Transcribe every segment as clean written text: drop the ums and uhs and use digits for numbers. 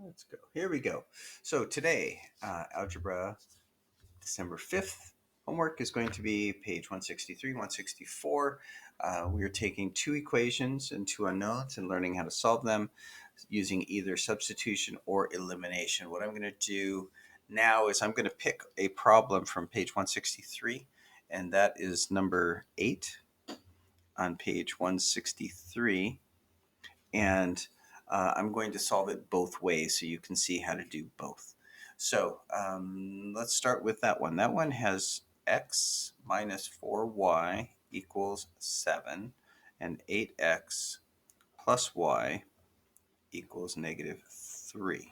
Let's go. Here we go. So today, Algebra December 5th, homework is going to be page 163, 164. We are taking two equations and two unknowns and learning how to solve them using either substitution or elimination. What I'm going to do now is I'm going to pick a problem from page 163, and that is number 8 on page 163. And I'm going to solve it both ways so you can see how to do both. So let's start with that one. That one has x minus 4y equals 7 and 8x plus y equals negative 3.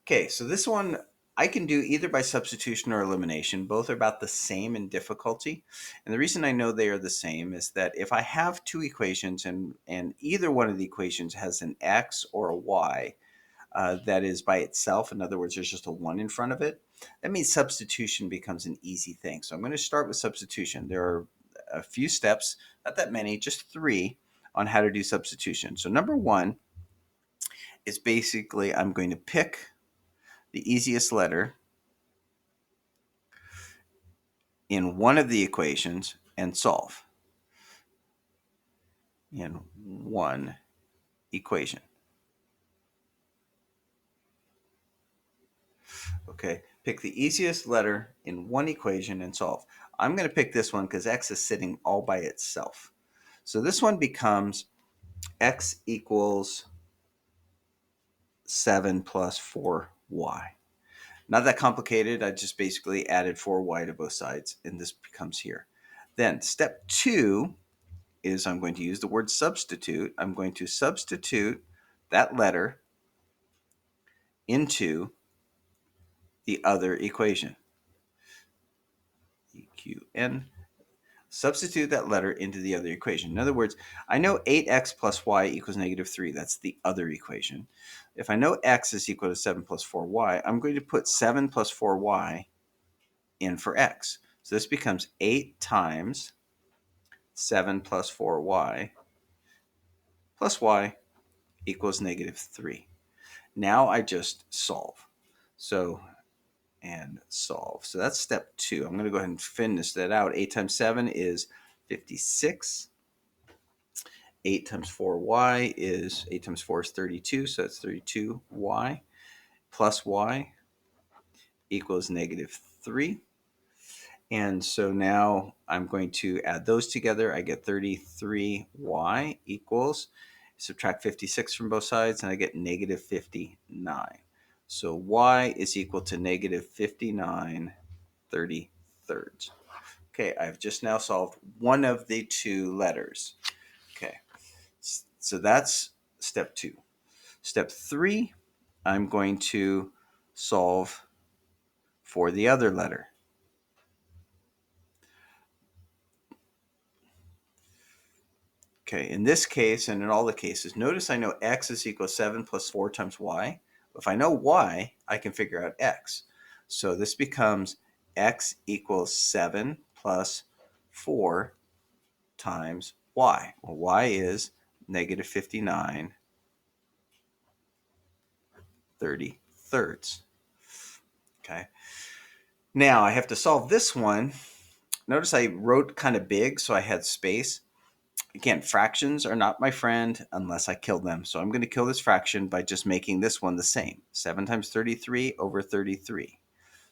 Okay, so this one I can do either by substitution or elimination. Both are about the same in difficulty. And the reason I know they are the same is that if I have two equations and either one of the equations has an x or a y that is by itself, in other words, there's just a 1 in front of it, that means substitution becomes an easy thing. So I'm going to start with substitution. There are a few steps, not that many, just 3 on how to do substitution. So number 1 is basically I'm going to pick the easiest letter in one of the equations and solve in one equation. Okay, pick the easiest letter in one equation and solve. I'm going to pick this one because x is sitting all by itself. So this one becomes x equals 7 plus 4y. Not that complicated. I just basically added 4y to both sides, and this becomes here. Then step 2 is I'm going to use the word substitute. I'm going to substitute that letter into the other equation. EQN. Substitute that letter into the other equation. In other words, I know 8x plus y equals negative 3. That's the other equation. If I know x is equal to 7 plus 4y, I'm going to put 7 plus 4y in for x. So this becomes 8 times 7 plus 4y plus y equals negative 3. Now I just solve. And solve. So that's step 2. I'm going to go ahead and finish that out. 8 times 7 is 56. 8 times 4y is 8 times 4 is 32. So that's 32y plus y equals negative 3. And so now I'm going to add those together. I get 33y equals, subtract 56 from both sides, and I get negative 59. So y is equal to negative 59 33rds. Okay, I've just now solved one of the two letters. Okay, so that's step 2. Step 3, I'm going to solve for the other letter. Okay, in this case and in all the cases, notice I know x is equal to 7 plus 4 times y. If I know y, I can figure out x. So this becomes x equals 7 plus 4 times y. Well, y is negative 59 33rds. Okay. Now I have to solve this one. Notice I wrote kind of big, so I had space. Again, fractions are not my friend unless I kill them. So I'm going to kill this fraction by just making this one the same. 7 times 33 over 33.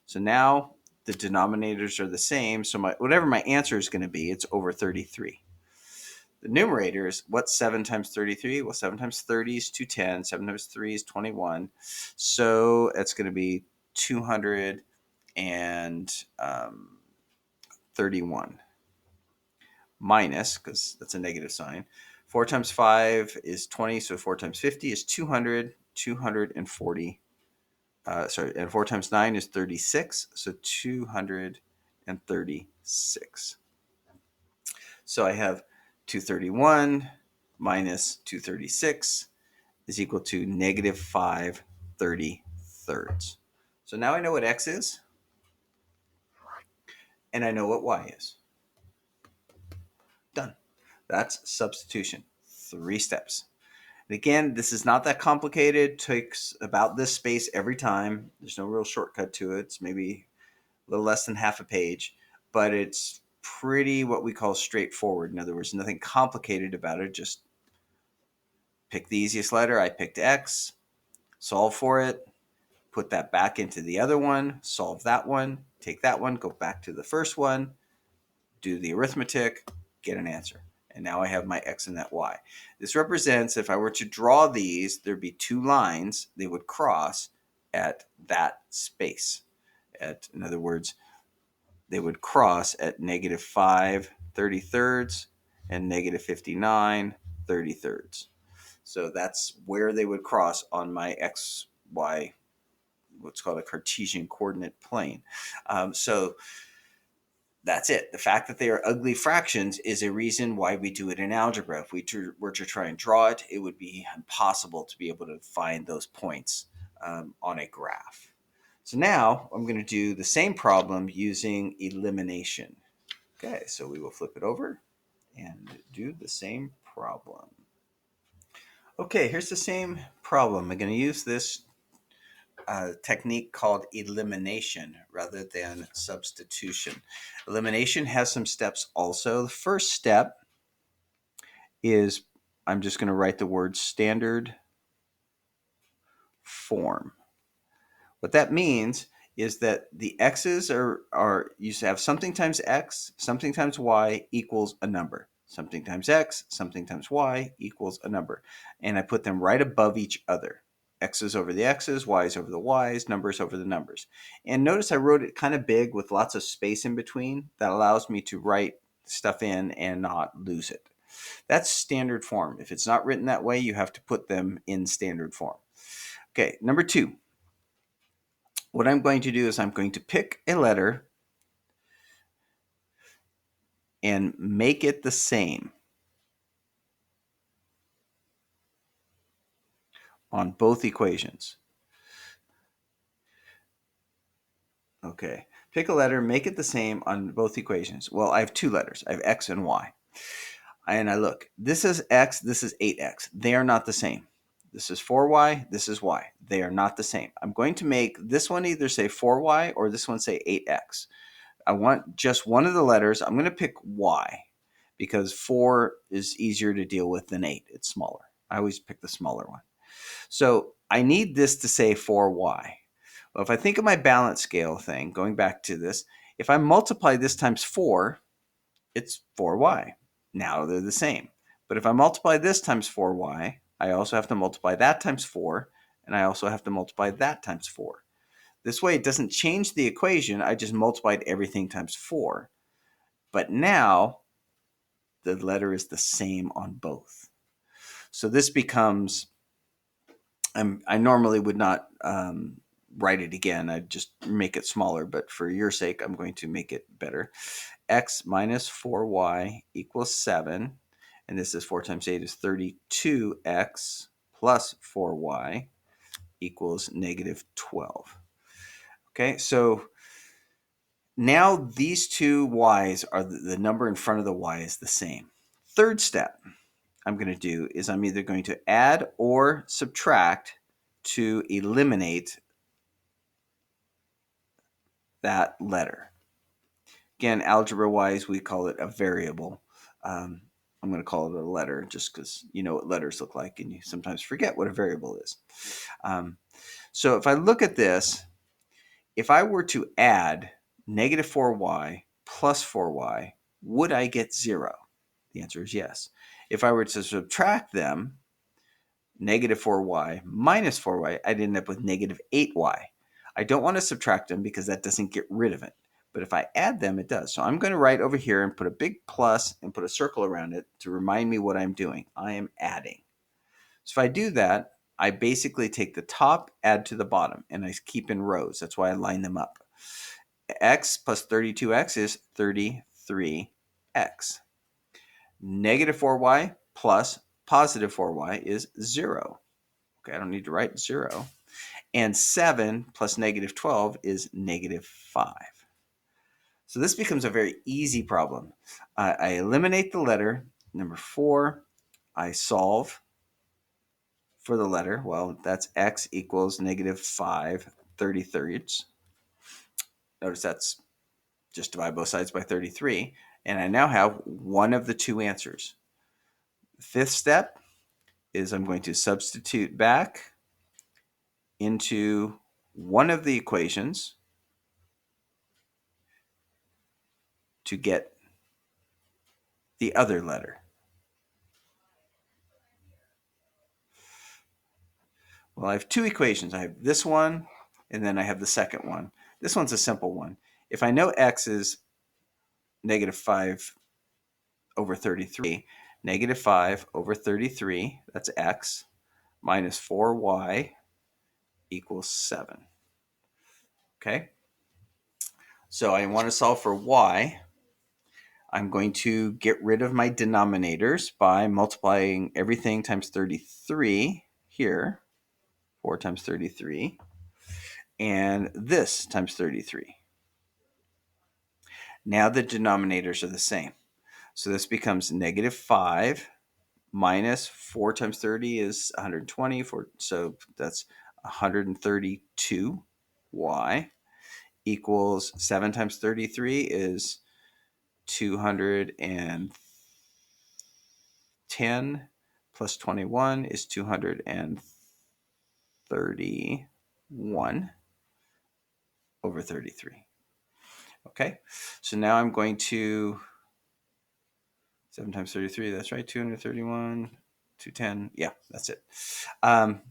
So now the denominators are the same. So whatever my answer is going to be, it's over 33. The numerator is what's 7 times 33? Well, 7 times 30 is 210. 7 times 3 is 21. So that's going to be 231 minus, because that's a negative sign. 4 times 5 is 20, so 4 times 50 is 200, 240. And 4 times 9 is 36, so 236. So I have 231 minus 236 is equal to negative 5/33. So now I know what x is, and I know what y is. Done. That's substitution. 3 steps. And again, this is not that complicated. Takes about this space every time. There's no real shortcut to it. It's maybe a little less than half a page, but it's pretty what we call straightforward. In other words, nothing complicated about it. Just pick the easiest letter. I picked X, solve for it, put that back into the other one, solve that one, take that one, go back to the first one, do the arithmetic, get an answer. And now I have my X and that Y. This represents, if I were to draw these, there'd be two lines. They would cross at that space. In other words, they would cross at negative 5 33rds and negative 59 33rds. So that's where they would cross on my X, Y, what's called a Cartesian coordinate plane. So that's it. The fact that they are ugly fractions is a reason why we do it in algebra. If we were to try and draw it, it would be impossible to be able to find those points on a graph. So now I'm going to do the same problem using elimination. Okay, so we will flip it over and do the same problem. Okay, here's the same problem. I'm going to use this technique called elimination rather than substitution. Elimination has some steps also. The first step is I'm just going to write the word standard form. What that means is that the x's are you have something times x, something times y equals a number. Something times x, something times y equals a number. And I put them right above each other. X's over the x's, y's over the y's, numbers over the numbers. And notice I wrote it kind of big with lots of space in between. That allows me to write stuff in and not lose it. That's standard form. If it's not written that way, you have to put them in standard form. Okay, number 2. What I'm going to do is I'm going to pick a letter and make it the same on both equations. Okay, pick a letter, make it the same on both equations. Well, I have two letters. I have x and y. And I look, this is x, this is 8x. They are not the same. This is 4y, this is y. They are not the same. I'm going to make this one either say 4y or this one say 8x. I want just one of the letters. I'm going to pick y because 4 is easier to deal with than 8. It's smaller. I always pick the smaller one. So I need this to say 4y. Well, if I think of my balance scale thing, going back to this, if I multiply this times 4, it's 4y. Now they're the same. But if I multiply this times 4y, I also have to multiply that times 4, and I also have to multiply that times 4. This way, it doesn't change the equation. I just multiplied everything times 4. But now, the letter is the same on both. So this becomes, I normally would not write it again. I'd just make it smaller. But for your sake, I'm going to make it better. X minus 4y equals 7. And this is 4 times 8 is 32x plus 4y equals negative 12. Okay, so now these two y's are the number in front of the y is the same. Third step I'm going to do is I'm either going to add or subtract to eliminate that letter. Again, algebra-wise, we call it a variable. I'm going to call it a letter just because you know what letters look like and you sometimes forget what a variable is. So if I look at this, if I were to add negative 4y plus 4y, would I get 0? The answer is yes. If I were to subtract them, negative 4y minus 4y, I'd end up with negative 8y. I don't want to subtract them because that doesn't get rid of it. But if I add them, it does. So I'm going to write over here and put a big plus and put a circle around it to remind me what I'm doing. I am adding. So if I do that, I basically take the top, add to the bottom, and I keep in rows. That's why I line them up. X plus 32x is 33x. Negative 4y plus positive 4y is 0. Okay, I don't need to write 0. And 7 plus negative 12 is negative 5. So this becomes a very easy problem. I eliminate the letter. Number 4, I solve. for the letter, well, that's x equals negative 5/33. Notice that's just divide both sides by 33. And I now have one of the two answers. The fifth step is I'm going to substitute back into one of the equations to get the other letter. Well, I have two equations. I have this one, and then I have the second one. This one's a simple one. If I know x is negative 5/33, negative 5/33, that's x, minus 4y equals 7. Okay? So I want to solve for y. I'm going to get rid of my denominators by multiplying everything times 33 here, 4 times 33, and this times 33. Now the denominators are the same. So this becomes negative 5 minus 4 times 30 is 120. So that's 132y equals 7 times 33 is 210 plus 21 is 231 over 33. Okay, so now I'm going to 7 times 33, that's right, 231, 210, yeah, that's it. So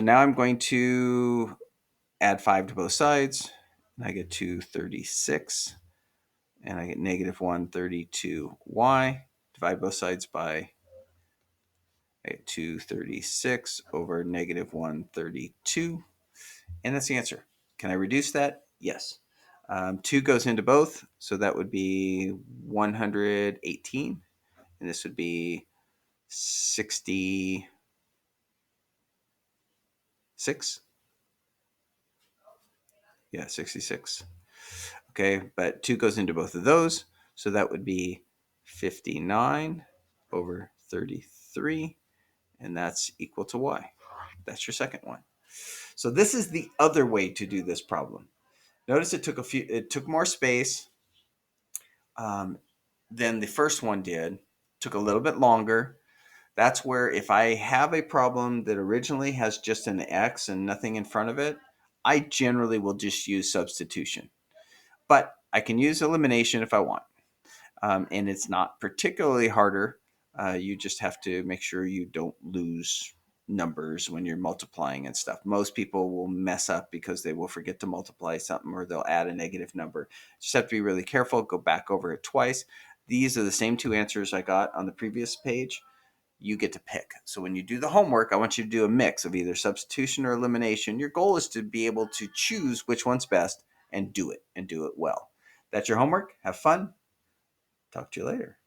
now I'm going to add 5 to both sides, and I get 236, and I get negative 132y. Divide both sides by 236 over negative 132, and that's the answer. Can I reduce that? Yes. 2 goes into both, so that would be 118, and this would be 66. Yeah, 66. Okay, but 2 goes into both of those, so that would be 59 over 33, and that's equal to y. That's your second one. So this is the other way to do this problem. Notice it took more space than the first one did. Took a little bit longer. That's where if I have a problem that originally has just an x and nothing in front of it, I generally will just use substitution. But I can use elimination if I want. And it's not particularly harder. You just have to make sure you don't lose numbers when you're multiplying and stuff. Most people will mess up because they will forget to multiply something or they'll add a negative number. Just have to be really careful. Go back over it twice. These are the same two answers I got on the previous page. You get to pick. So when you do the homework, I want you to do a mix of either substitution or elimination. Your goal is to be able to choose which one's best and do it well. That's your homework. Have fun. Talk to you later.